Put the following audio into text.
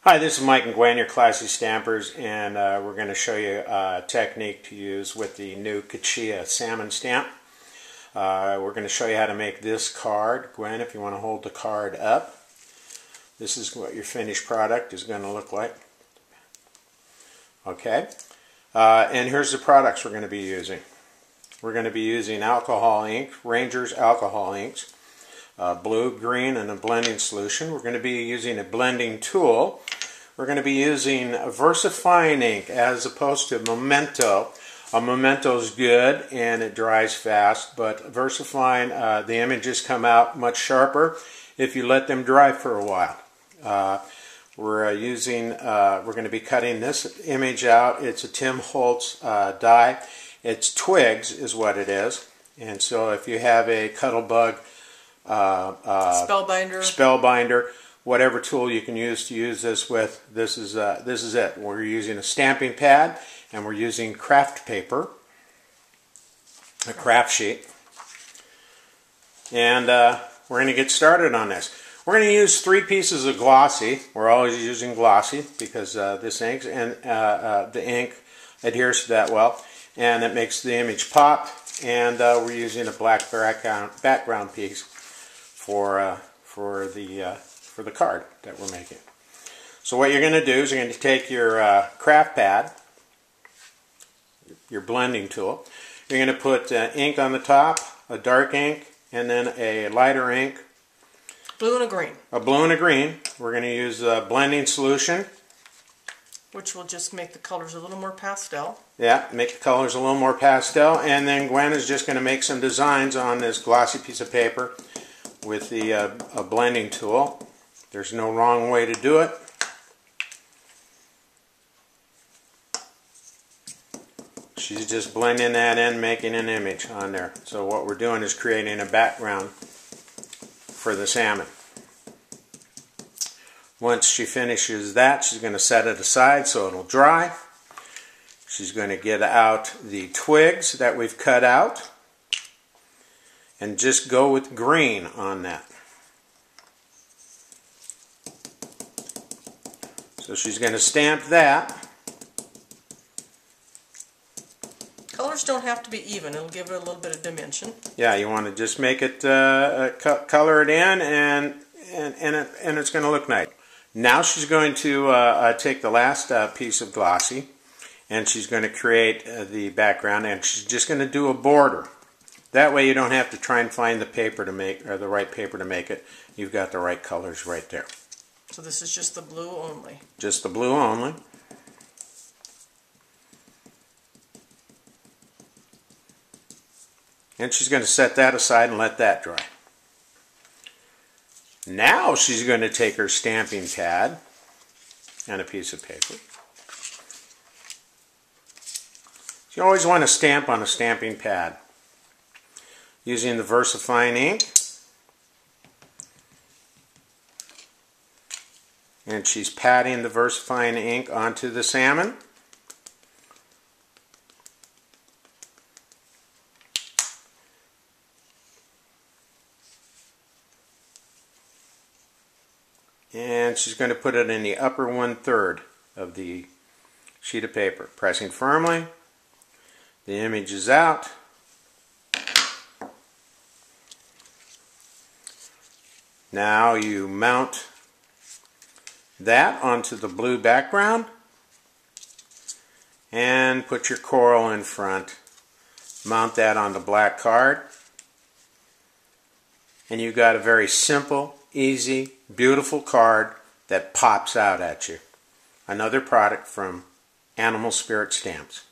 Hi, this is Mike and Gwen, your Classy Stampers, and we're going to show you a technique to use with the new Kachia salmon stamp. We're going to show you how to make this card. Gwen, if you want to hold the card up, this is what your finished product is going to look like. Okay, and here's the products we're going to be using. We're going to be using alcohol ink, Ranger's alcohol inks, blue, green, and a blending solution. We're going to be using a blending tool. We're going to be using VersaFine ink as opposed to Memento. A Memento is good and it dries fast, but VersaFine, the images come out much sharper if you let them dry for a while. We're going to be cutting this image out. It's a Tim Holtz die. It's twigs is what it is, and so if you have a Cuttlebug spellbinder, whatever tool you can use to use this with, this is it. We're using a stamping pad, and we're using craft paper, a craft sheet, and we're going to get started on this. We're going to use 3 pieces of glossy. We're always using glossy because this ink and the ink adheres to that well, and it makes the image pop. And we're using a black background piece for the card that we're making. So what you're going to do is you're going to take your craft pad, your blending tool. You're going to put ink on the top, a dark ink, and then a lighter ink. Blue and a green. A blue and a green. We're going to use a blending solution, which will just make the colors a little more pastel. Yeah, make the colors a little more pastel. And then Gwen is just going to make some designs on this glossy piece of paper with the a blending tool. There's no wrong way to do it. She's just blending that in, making an image on there. So what we're doing is creating a background for the salmon. Once she finishes that, she's going to set it aside so it'll dry. She's going to get out the twigs that we've cut out and just go with green on that. So she's going to stamp that. Colors don't have to be even. It'll give it a little bit of dimension. Yeah, you want to just make it color it in, and it's going to look nice. Now she's going to take the last piece of glossy, and she's going to create the background, and she's just going to do a border. That way you don't have to try and find the paper to make, or the right paper to make it. You've got the right colors right there. So this is just the blue only. Just the blue only. And she's going to set that aside and let that dry. Now she's going to take her stamping pad and a piece of paper. You always want to stamp on a stamping pad using the VersaFine ink. And she's patting the VersaFine ink onto the salmon. And she's going to put it in the upper 1/3 of the sheet of paper. Pressing firmly. The image is out. Now you mount that onto the blue background and put your coral in front. Mount that on the black card. And you've got a very simple, easy, beautiful card that pops out at you. Another product from Animal Spirit Stamps.